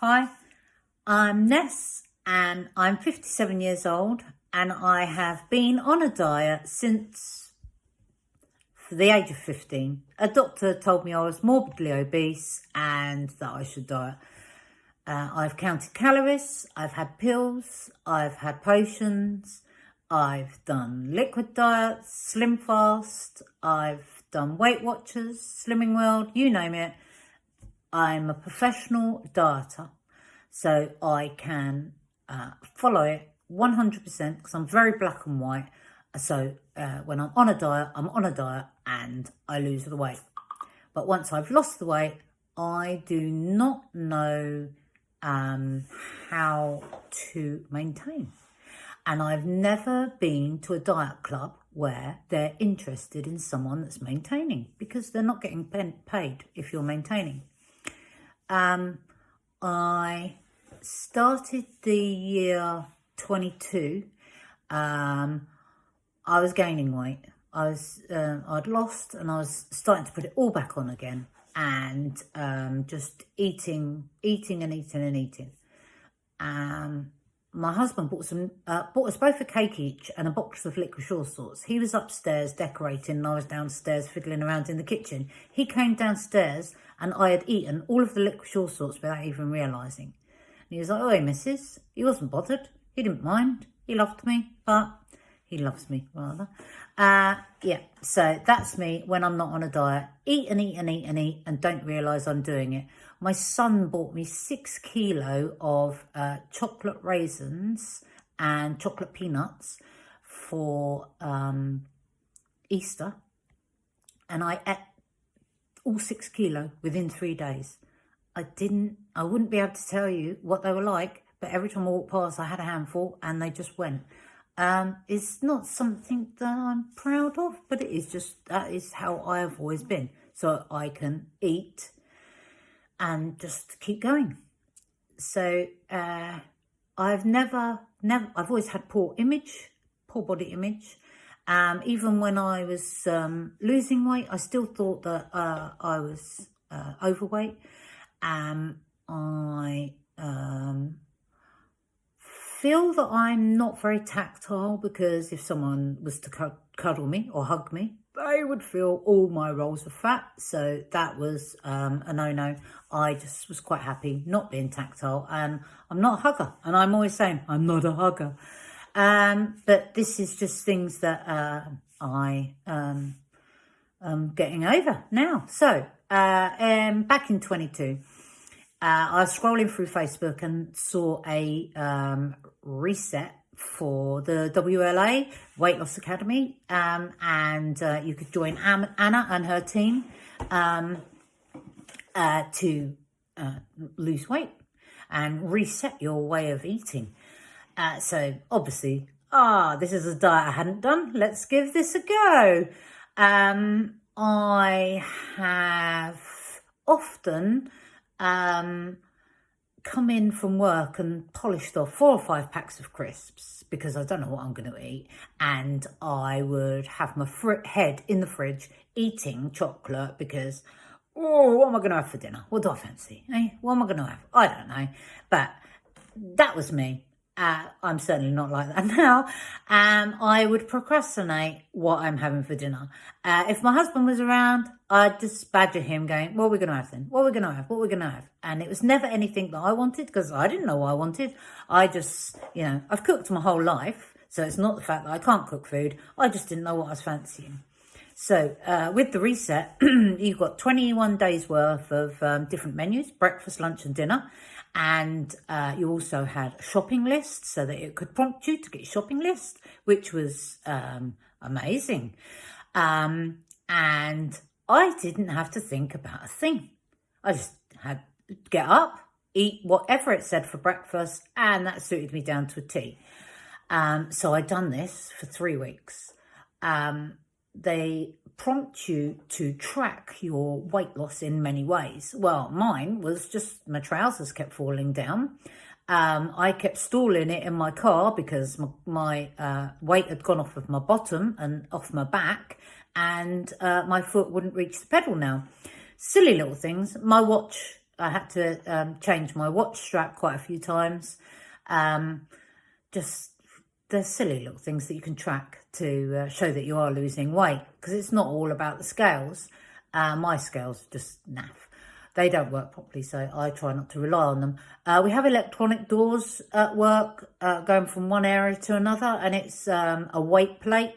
Hi, I'm Ness and I'm 57 years old and I have been on a diet since the age of 15. A doctor told me I was morbidly obese and that I should diet. I've counted calories, I've had pills, I've had potions, I've done liquid diets, slim fast, I've done Weight Watchers, Slimming World, you name it. I'm a professional dieter, so I can follow it 100% because I'm very black and white. So when I'm on a diet and I lose the weight. But once I've lost the weight, I do not know how to maintain. And I've never been to a diet club where they're interested in someone that's maintaining, because they're not getting paid if you're maintaining. I started the year 22. I was gaining weight. I'd lost and I was starting to put it all back on again, and just eating. My husband bought us both a cake each and a box of licorice all sorts. He was upstairs decorating and I was downstairs fiddling around in the kitchen. He came downstairs and I had eaten all of the licorice all sorts without even realising. And he was like, "Oh, hey, missus." He wasn't bothered. He didn't mind. He loved me, but he loves me rather. Yeah, so that's me when I'm not on a diet. Eat and don't realise I'm doing it. My son bought me 6 kilos of chocolate raisins and chocolate peanuts for Easter. And I ate all 6 kilos within 3 days. I wouldn't be able to tell you what they were like, but every time I walked past, I had a handful and they just went. It's not something that I'm proud of, but it is just, that is how I have always been. So I can eat and just keep going. So I've always had poor body image. Even when I was losing weight, I still thought that I was overweight. I feel that I'm not very tactile, because if someone was to cuddle me or hug me, they would feel all my rolls of fat. So that was a no-no. I just was quite happy not being tactile, and I'm not a hugger. And I'm always saying I'm not a hugger. But this is just things that I am getting over now. So back in 22, I was scrolling through Facebook and saw a reset for the WLA Weight Loss Academy, and you could join Anna and her team to lose weight and reset your way of eating. So obviously, this is a diet I hadn't done. Let's give this a go. I have often come in from work and polished off 4 or 5 packs of crisps because I don't know what I'm going to eat, and I would have my head in the fridge eating chocolate because, what am I going to have for dinner? What do I fancy? What am I going to have? I don't know, but that was me. I'm certainly not like that now. I would procrastinate what I'm having for dinner. If my husband was around, I'd just badger him going, "What are we going to have then? What are we going to have? What are we going to have?" And it was never anything that I wanted, because I didn't know what I wanted. I just, I've cooked my whole life. So it's not the fact that I can't cook food. I just didn't know what I was fancying. So with the reset, you've got 21 days worth of different menus, breakfast, lunch and dinner. And you also had a shopping list so that it could prompt you to get a shopping list, which was amazing. And I didn't have to think about a thing. I just had to get up, eat whatever it said for breakfast, and that suited me down to a T. So I'd done this for 3 weeks. They prompt you to track your weight loss in many ways. Well, mine was just my trousers kept falling down. I kept stalling it in my car because my weight had gone off of my bottom and off my back, and my foot wouldn't reach the pedal now. Silly little things. My watch I had to change my watch strap quite a few times. Just the silly little things that you can track to show that you are losing weight, because it's not all about the scales. My scales are just naff. They don't work properly, so I try not to rely on them. We have electronic doors at work going from one area to another, and it's a weight plate.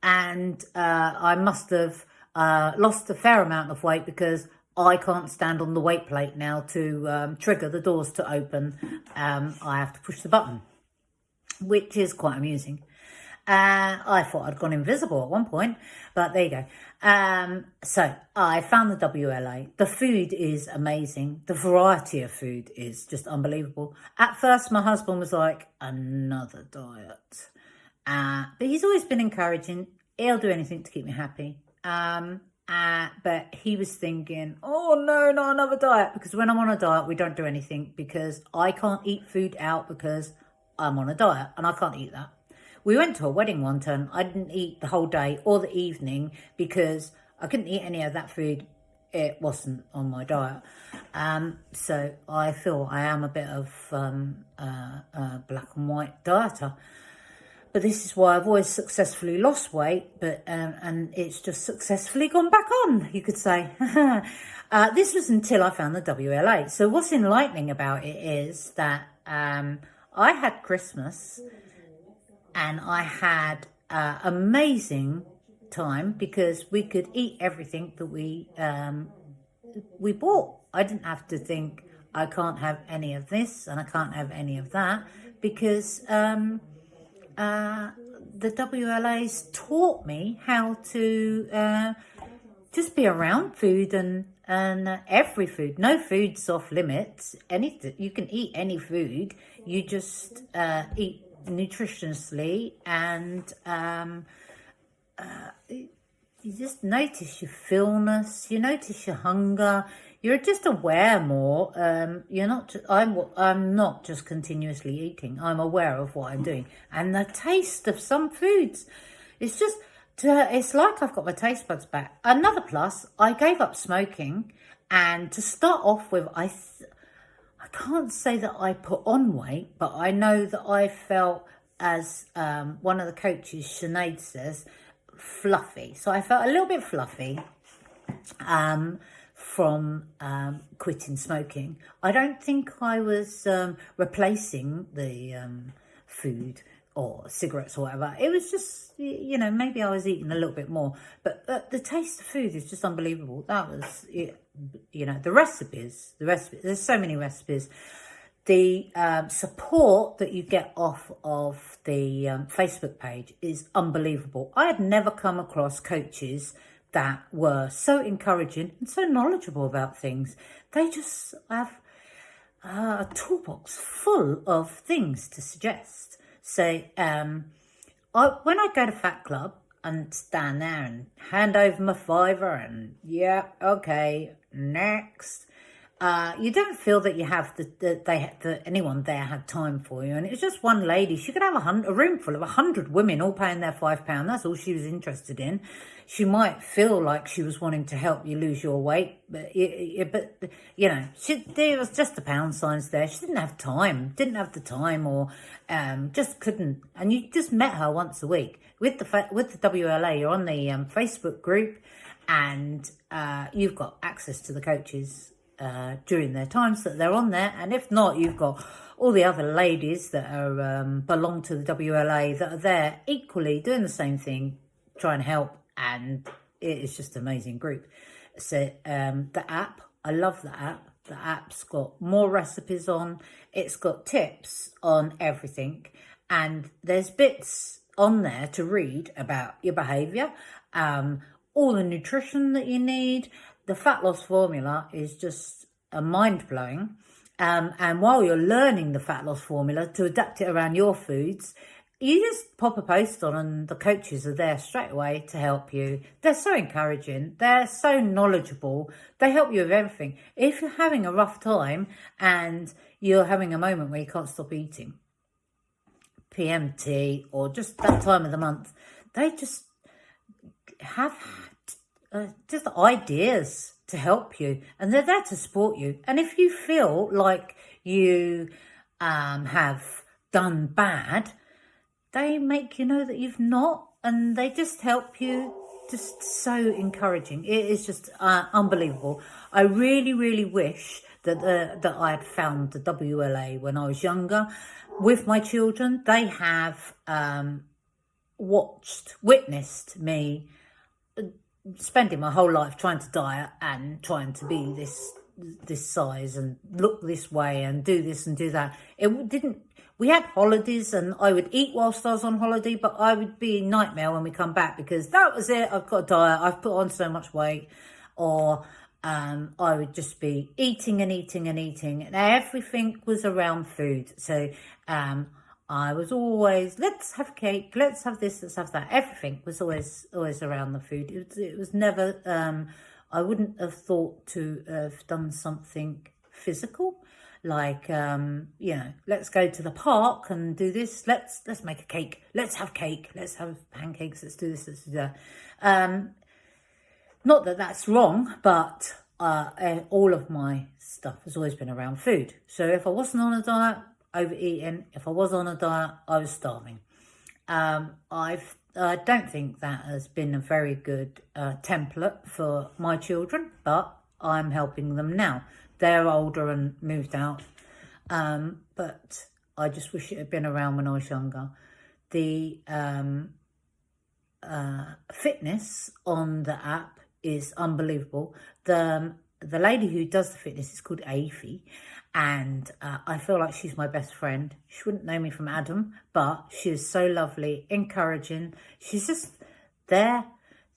And I must have lost a fair amount of weight because I can't stand on the weight plate now to trigger the doors to open. I have to push the button, which is quite amusing. I thought I'd gone invisible at one point, but there you go. So I found the WLA. The food is amazing. The variety of food is just unbelievable. At first, my husband was like, another diet. But he's always been encouraging. He'll do anything to keep me happy. But he was thinking, oh no, not another diet. Because when I'm on a diet, we don't do anything, because I can't eat food out because I'm on a diet and I can't eat that. We went to a wedding one time. I didn't eat the whole day or the evening because I couldn't eat any of that food. It wasn't on my diet. So I feel I am a bit of a black and white dieter. But this is why I've always successfully lost weight, but and it's just successfully gone back on, you could say. This was until I found the WLA. So what's enlightening about it is that I had Christmas and I had amazing time because we could eat everything that we bought. I didn't have to think, I can't have any of this and I can't have any of that, because the WLA's taught me how to just be around food and every food. No food's off limits. Anything, you can eat any food. You just eat nutritiously, and you just notice your fullness. You notice your hunger. You're just aware more. You're not. I'm not just continuously eating. I'm aware of what I'm doing, and the taste of some foods. It's just. It's like I've got my taste buds back. Another plus, I gave up smoking, and to start off with, I can't say that I put on weight, but I know that I felt, as one of the coaches, Sinead, says, fluffy. So I felt a little bit fluffy. From quitting smoking. I don't think I was replacing the food or cigarettes or whatever. It was just, you know, maybe I was eating a little bit more. But the taste of food is just unbelievable. That was, you know, the recipes. There's so many recipes. The support that you get off of the Facebook page is unbelievable. I had never come across coaches that were so encouraging and so knowledgeable about things. They just have a toolbox full of things to suggest. So when I go to Fat Club and stand there and hand over my $5 and yeah, okay, next. You don't feel that you have that anyone there had time for you. And it was just one lady. She could have a room full of 100 women all paying their £5. That's all she was interested in. She might feel like she was wanting to help you lose your weight, but you know, there was just the pound signs there. She didn't have the time, or just couldn't. And you just met her once a week with the WLA. You're on the Facebook group, and you've got access to the coaches during their times that they're on there. And if not, you've got all the other ladies that are belong to the WLA that are there equally doing the same thing, trying to help. And it is just an amazing group. So the app, I love the app. The app's got more recipes on. It's got tips on everything. And there's bits on there to read about your behaviour, all the nutrition that you need. The fat loss formula is just mind-blowing. And while you're learning the fat loss formula to adapt it around your foods, you just pop a post on and the coaches are there straight away to help you. They're so encouraging. They're so knowledgeable. They help you with everything. If you're having a rough time and you're having a moment where you can't stop eating, PMT or just that time of the month, they just have just ideas to help you, and they're there to support you. And if you feel like you have done bad, they make you know that you've not, and they just help you. Just so encouraging. It is just unbelievable. I really, really wish that that I had found the WLA when I was younger. With my children, they have witnessed me spending my whole life trying to diet and trying to be this size and look this way and do this and do that. It didn't. We had holidays and I would eat whilst I was on holiday, but I would be in nightmare when we come back because that was it. I've got a diet. I've put on so much weight. Or I would just be eating and eating and eating. And everything was around food. So I was always, let's have cake, let's have this, let's have that. Everything was always around the food. It was never, I wouldn't have thought to have done something physical. Like, let's go to the park and do this. Let's make a cake. Let's have cake. Let's have pancakes. Let's do this. Let's do that. Not that that's wrong, but all of my stuff has always been around food. So if I wasn't on a diet, overeating. If I was on a diet, I was starving. I don't think that has been a very good template for my children, but I'm helping them now. They're older and moved out, but I just wish it had been around when I was younger. The fitness on the app is unbelievable. The lady who does the fitness is called Afi, and I feel like she's my best friend. She wouldn't know me from Adam, but she is so lovely, encouraging. She's just there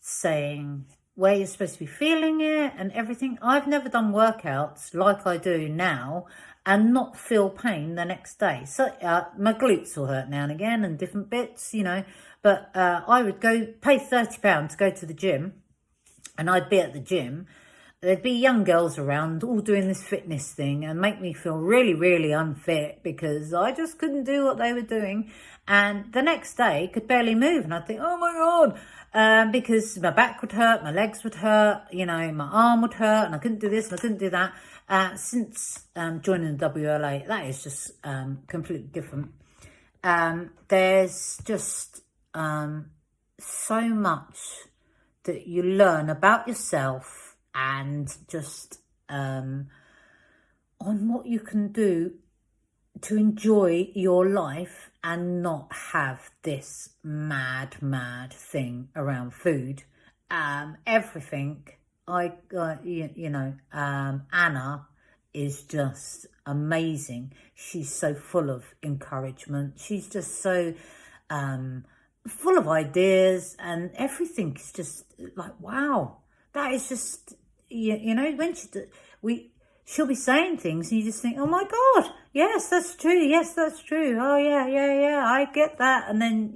saying where you're supposed to be feeling it and everything. I've never done workouts like I do now and not feel pain the next day. So my glutes will hurt now and again and different bits, but I would go pay £30 to go to the gym, and I'd be at the gym. There'd be young girls around all doing this fitness thing and make me feel really, really unfit because I just couldn't do what they were doing. And the next day could barely move. And I'd think, oh my God, because my back would hurt, my legs would hurt, my arm would hurt, and I couldn't do this and I couldn't do that. Since joining the WLA, that is just completely different. There's just so much that you learn about yourself and just on what you can do to enjoy your life and not have this mad thing around food. Everything, Anna is just amazing. She's so full of encouragement. She's just so full of ideas, and everything is just like, wow, that is just, when she'll be saying things and you just think, oh my God, yes, that's true. Yes, that's true. Oh yeah, I get that. And then,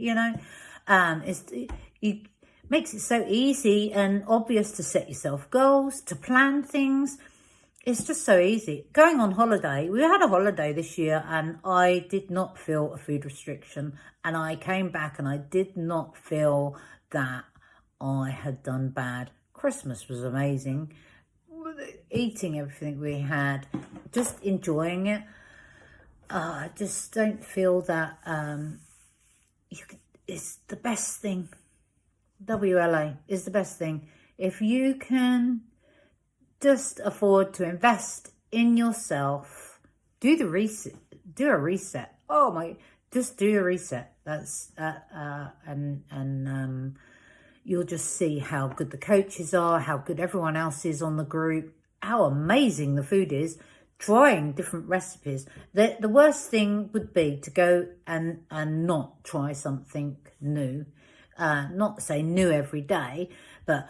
it makes it so easy and obvious to set yourself goals, to plan things. It's just so easy. Going on holiday, we had a holiday this year and I did not feel a food restriction, and I came back and I did not feel that I had done bad. Christmas was amazing. Eating everything we had, just enjoying it. I just don't feel that it's the best thing. WLA is the best thing. If you can just afford to invest in yourself, do a reset. Oh my, just do a reset. That's you'll just see how good the coaches are, how good everyone else is on the group, how amazing the food is, trying different recipes. The worst thing would be to go and not try something new. Not say new every day, but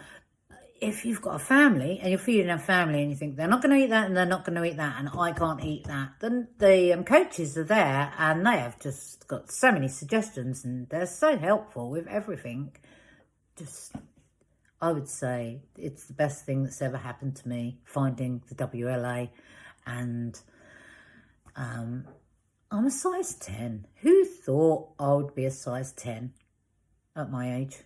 if you've got a family and you're feeding a family and you think they're not going to eat that and they're not going to eat that and I can't eat that, then the coaches are there and they have just got so many suggestions and they're so helpful with everything. Just, I would say it's the best thing that's ever happened to me, finding the WLA. And I'm a size 10. Who thought I would be a size 10 at my age?